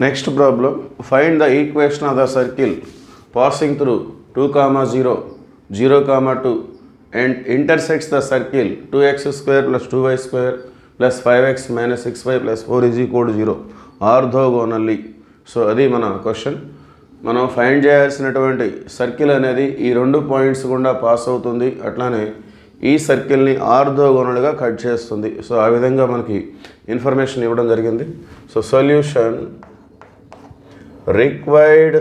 Next problem, find the equation of the circle passing through 2, 0, 0, 2 and intersects the circle 2x square plus 2y square plus 5x minus 6y plus 4 is equal to 0 orthogonally. So అది మన question. మనం find చేయాల్సినటువంటి circle అనేది ఈ రెండు points గుండా pass అవుతుంది, అట్లానే ఈ సర్కిల్ని ఆర్థోగోనల్గా కట్ చేస్తుంది. సో ఆ విధంగా మనకి ఇన్ఫర్మేషన్ ఇవ్వడం జరిగింది. సో సొల్యూషన్ రిక్వైర్డ్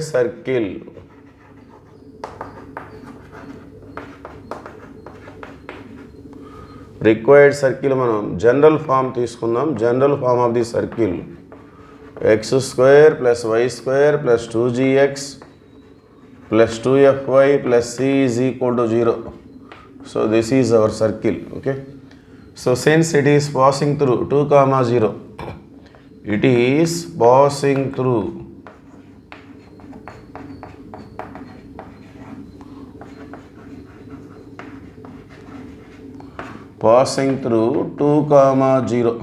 సర్కిల్ మనం జనరల్ ఫామ్ తీసుకుందాం. General form of the circle x square plus y square plus 2gx plus 2fy plus c is equal to 0. So this is our circle. Okay, so since it is passing through 2, 0, it is passing through 2, 0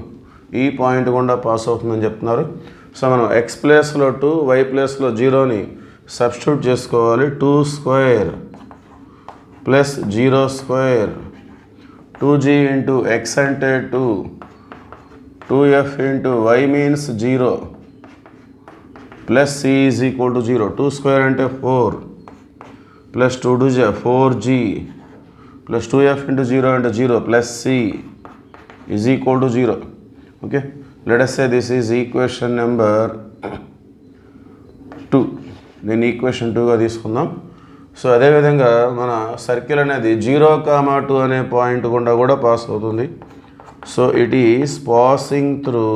ఈ point గుండా pass అవుతుందని చెప్తున్నారు. So మనం x ప్లేస్లో 2, y ప్లేస్లో 0ని substitute చేసుకోవాలి. 2 square plus 0 square 2g into x అంటే 2, 2f into y means 0 plus c is equal to 0. 2 square అంటే 4 plus 2 2 4g plus 2f into 0 అంటే 0 plus c is equal to 0. Okay, let us say this is equation number 2. నేను equation 2గా తీసుకుందాం. So అదేవిధంగా మన circle అనేది 0, 2 అనే point గుండా కూడా పాస్ అవుతుంది. So it is passing through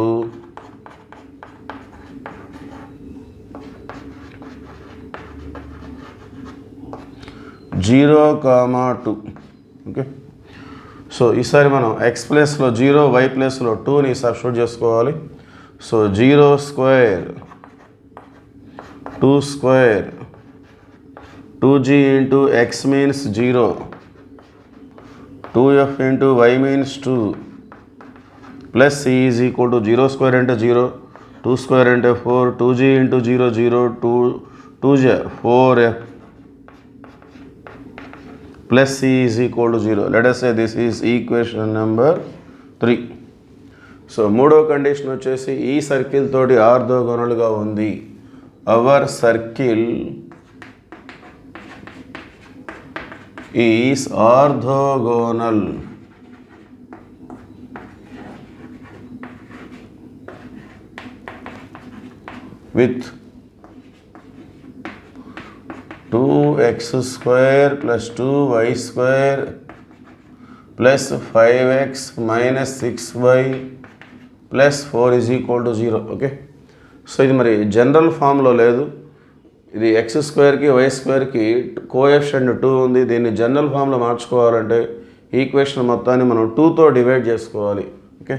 0, 2. Okay, so ఈసారి మనం x ప్లేస్లో 0, y ప్లేస్లో 2ని సబ్స్టిట్యూట్ చేసుకోవాలి. So 0 square 2 square 2g into x means 0, 2f into y means 2 plus c is equal to 0 square అంటే 0, 2 స్క్వేర్ అంటే 4, 2g into 0 0, 2g 4f plus c is equal to 0. Let us say this is equation number 3. So మూడో condition వచ్చేసి ఈ circle తోటి ఆర్థోగోనల్గా ఉంది. Our circle is orthogonal with 2x square plus 2y square plus 5x minus 6y plus 4 is equal to 0. Okay, so ఇది మరి general ఫామ్లో లేదు. ఇది x స్క్వేర్కి y స్క్వేర్కి కోఎఫిషియంట్ 2 ఉంది. దీన్ని జనరల్ ఫామ్లో మార్చుకోవాలంటే ఈక్వేషన్ మొత్తాన్ని మనం 2తో డివైడ్ చేసుకోవాలి. ఓకే,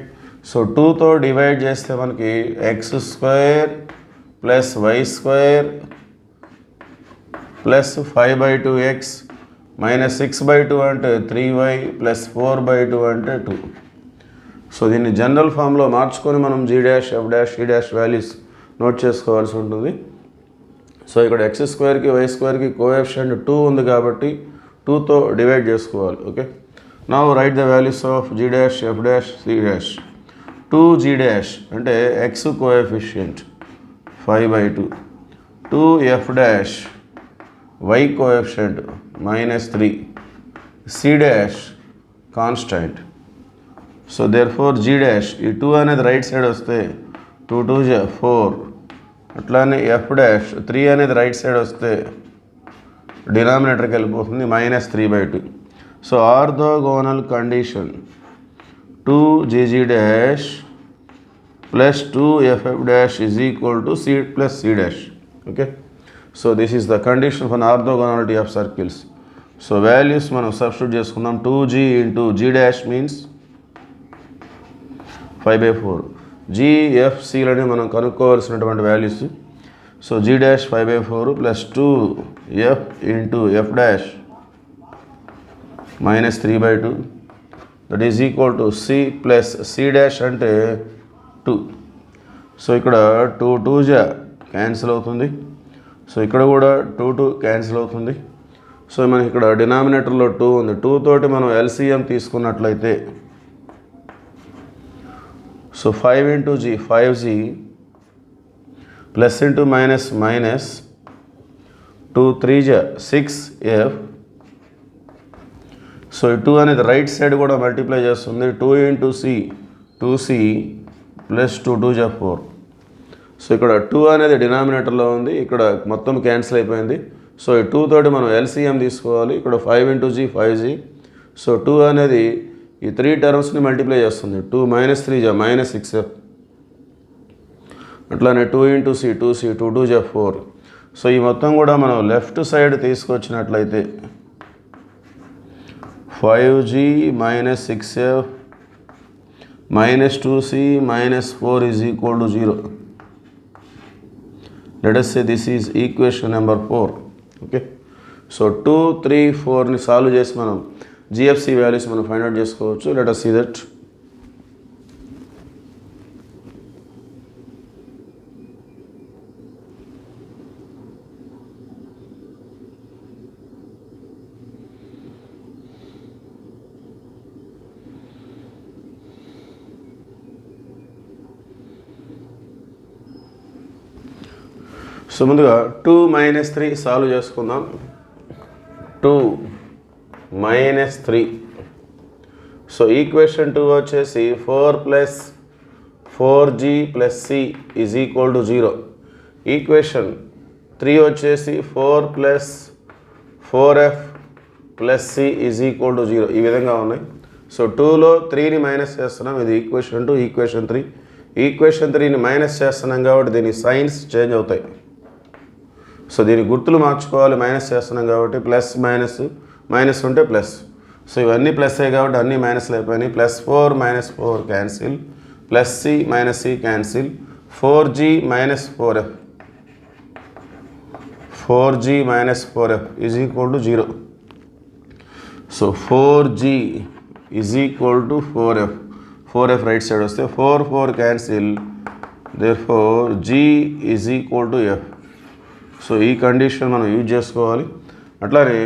సో 2తో డివైడ్ చేస్తే మనకి x square plus y square plus 5/2x minus 6/2 అంటే 3y ప్లస్ 4/2 అంటే 2. సో దీన్ని జనరల్ ఫామ్లో మార్చుకొని మనం g dash f dash e dash values note చేసుకోవాల్సి ఉంటుంది. సో ఇక్కడ x స్క్వేర్కి y స్క్వేర్కి కోఎఫిషియంట్ 2 ఉంది కాబట్టి 2తో డివైడ్ చేసుకోవాలి. Okay, now write the values of g dash f dash c dash. 2g dash అంటే x coefficient 5/2, 2f dash y coefficient -3, c dash constant. So therefore g dash ఈ 2 అనేది right side వస్తే 2 2 4, అట్లానే f dash 3 అనేది right side వస్తే డినామినేటర్కి వెళ్ళిపోతుంది -3/2. So orthogonal condition 2gg dash plus 2ff dash is equal to c plus c dash. Okay, so this is the condition for orthogonality of circles. So values మనం substitute చేసుకుందాం. 2g into g dash means 5/4, gfcలని మనం కనుక్కోవాల్సినటువంటి values. So g dash 5/4 plus 2f into f dash -3/2 that is equal to c plus c dash అంటే 2. So ఇక్కడ 2 2 cancel అవుతుంది. So ఇక్కడ కూడా 2 క్యాన్సిల్ అవుతుంది. సో మనకి ఇక్కడ డినామినేటర్లో 2 ఉంది. 2 తోటి మనం ఎల్సిఎం తీసుకున్నట్లయితే so 5 into g 5g plus into minus minus 2 3 6f. So 2 అనేది రైట్ సైడ్ కూడా మల్టిప్లై చేస్తుంది. 2 into C 2c plus 2 2 4. So ఇక్కడ 2 అనేది డినామినేటర్లో ఉంది, ఇక్కడ మొత్తం క్యాన్సిల్ అయిపోయింది. సో ఈ 2 తోటి మనం ఎల్సిఎం తీసుకోవాలి. ఇక్కడ 5 ఇంటూ జీ 5g. సో 2 అనేది ఈ 3 టర్మ్స్ని మల్టిప్లై చేస్తుంది. 2 మైనస్ 3 మైనస్ 6f. అట్లానే 2 ఇంటూ సి 2c 2 2 4. సో ఈ మొత్తం కూడా మనం లెఫ్ట్ సైడ్ తీసుకొచ్చినట్లయితే 5g minus 6f minus 2c minus 4 is equal to 0. Let us say this is equation number 4. Okay. So 2, 3, 4ని solve చేసి మనం జిఎఫ్సి వాల్యూస్ మనం ఫైండ్ అవుట్ చేసుకోవచ్చు. Let us see that. So ముందుగా 2 మైనస్ 3 సాల్వ్ చేసుకుందాం. 2 minus 3. So equation 2 వచ్చేసి 4 plus 4g plus c is equal to 0. Equation 3 వచ్చేసి 4 plus 4f plus c is equal to 0. ఈ విధంగా ఉన్నాయి. సో 2లో 3ని మైనస్ చేస్తున్నాం, ఇది ఈక్వేషన్ 2. ఈక్వేషన్ 3 ఈక్వేషన్ 3ని మైనస్ చేస్తున్నాం కాబట్టి దీని సైన్స్ చేంజ్ అవుతాయి. సో దీని గుర్తులు మార్చుకోవాలి, మైనస్ చేస్తున్నాం కాబట్టి ప్లస్ మైనస్ మైనస్ ఉంటే ప్లస్. సో ఇవన్నీ ప్లస్ అయ్యాయి కాబట్టి అన్నీ మైనస్లు అయిపోయినాయి. Plus 4 minus 4 cancel, plus c minus c cancel, 4g minus 4f 4g minus 4f is equal to 0. So 4g is equal to 4f right side వస్తే 4 4 cancel, therefore g is equal to f. So ఈ condition మనం use చేసుకోవాలి. అట్లానే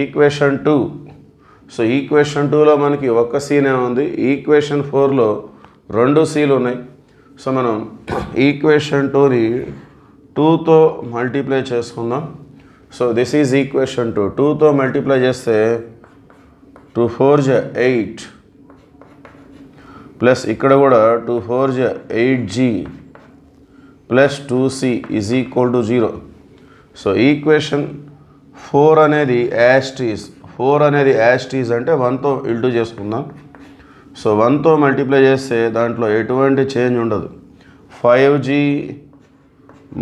equation 2. So equation 2లో మనకి ఒక్క సీనే ఉంది. Equation 4లో 2 seal ఉన్నాయి. సో మనం ఈక్వేషన్ 2ని 2తో మల్టిప్లై చేసుకుందాం. So this is equation 2. 2తో మల్టిప్లై చేస్తే 2 4 8 ప్లస్ ఇక్కడ కూడా 2 4 8g plus 2c is equal to 0. So equation 4 అనేది యాస్టీస్, 4 అనేది యాస్టీస్ అంటే 1తో ఇంటూ చేసుకుందాం. సో 1తో మల్టిప్లై చేస్తే దాంట్లో ఎటువంటి చేంజ్ ఉండదు. 5g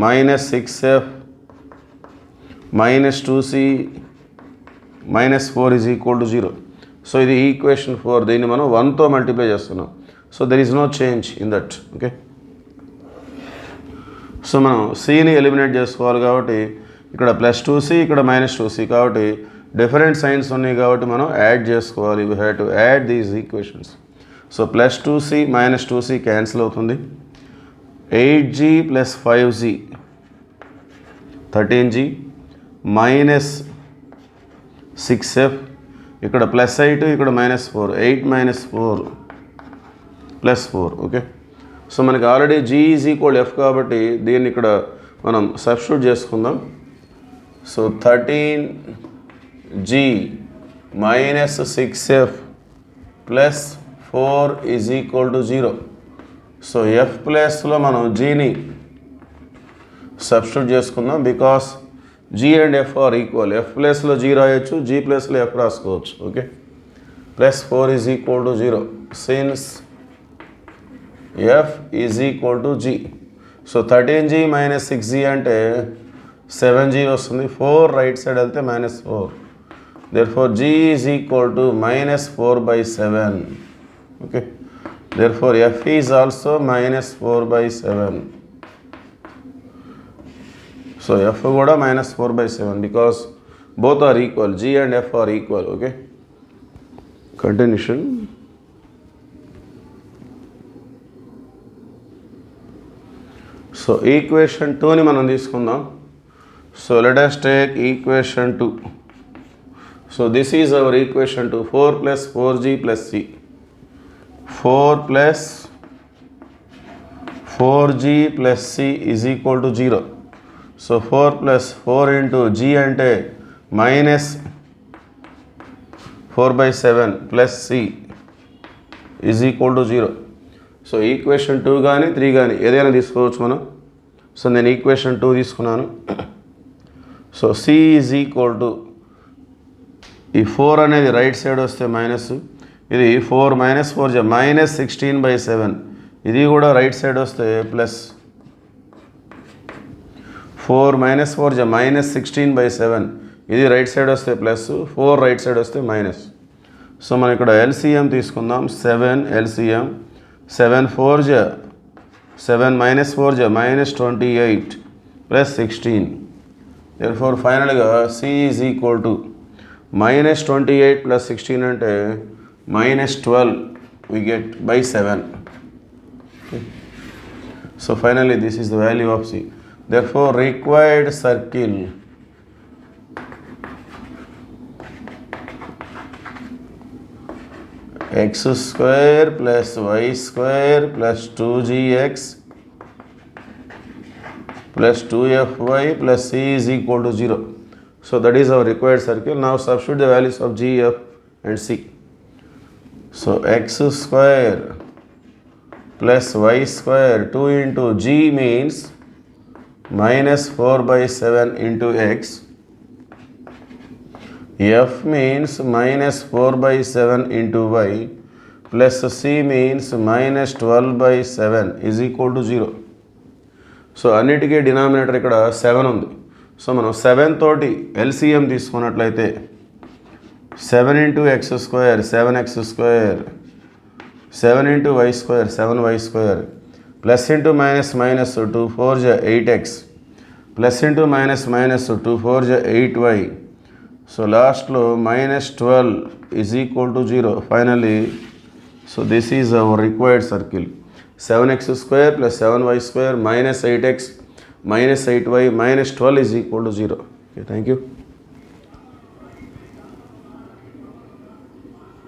minus 6f minus 2c minus 4 is equal to 0. So ఇది ఈక్వేషన్ 4. దీన్ని మనం 1తో మల్టిప్లై చేస్తున్నాం. So there is no change in that. Okay. So మనం సిని ఎలిమినేట్ చేసుకోవాలి కాబట్టి ఇక్కడ ప్లస్ 2c ఇక్కడ మైనస్ 2c కాబట్టి డిఫరెంట్ సైన్స్ ఉన్నాయి కాబట్టి మనం యాడ్ చేసుకోవాలి. We have to add these equations. So plus 2c minus 2c cancel అవుతుంది. 8g plus 5g 13g minus 6f ఇక్కడ ప్లస్ 8 ఇక్కడ minus 4 8 minus 4 plus 4. Okay. So మనకి already g is equal f కాబట్టి దీన్ని ఇక్కడ మనం సబ్స్టిట్యూట్ చేసుకుందాం. So 13g minus 6f plus 4 is equal to 0. So f ప్లస్లో మనం gని సబ్స్టిట్యూట్ చేసుకుందాం because g and f are equal. f ప్లస్లో g రాయొచ్చు, g ప్లస్లో f రాసుకోవచ్చు. Okay. Plus 4 is equal to 0 since f is equal to g. So 13g minus 6g అంటే 7g వస్తుంది. 4 రైట్ సైడ్ వెళ్తే minus 4. Therefore g is equal to minus 4/7. ఓకే. Therefore f is also minus 4/7. So f కూడా minus 4/7 because both are equal. g and f are equal. Okay. Continuation. So equation 2ని మనం తీసుకుందాం. So let us take equation 2. So this is our equation 2, 4 plus 4g plus c. 4 plus 4g plus c is equal to 0. So 4 plus 4 into g అంటే minus 4/7 plus c is equal to 0. So equation 2 కానీ 3 కానీ ఏదైనా తీసుకోవచ్చు మనం. So నేను equation 2 తీసుకున్నాను. So c is equal to ఈ 4 అనేది రైట్ సైడ్ వస్తే మైనస్, ఇది 4 మైనస్ 4 మైనస్ 16/7, ఇది కూడా రైట్ సైడ్ వస్తే ప్లస్ 4 మైనస్ 4 మైనస్ 16/7, ఇది రైట్ సైడ్ వస్తే ప్లస్, 4 రైట్ సైడ్ వస్తే మైనస్. సో మనం ఇక్కడ ఎల్సిఎం తీసుకుందాం. 7 LCM 7 4 7 minus 4 minus 28 plus 16. therefore ఫైనల్గా c is equal to minus 28 plus 16 అంటే minus 12 we get by 7. Okay. So finally this is the value of c. Therefore required circle x square plus y square plus 2gx plus 2fy plus c is equal to 0. So that is our required circle. Now substitute the values of g, f and c. So x square plus y square 2 into g means minus 4/7 into x. F means minus 4/7 into y plus c means minus 12/7 is equal to 0. So అన్నిటికీ denominator ఇక్కడ 7 ఉంది. So మనం 7 తోటి LCM తీసుకున్నట్లయితే 7 into x square 7x square, 7 into y square 7y square, plus into minus minus 2 4 8x, plus into minus minus 2 4 8y. So లాస్ట్లో minus 12 is equal to 0. Finally, so this is our required circle. 7x square plus 7y square minus 8x minus 8y minus 12 is equal to 0. Okay, thank you.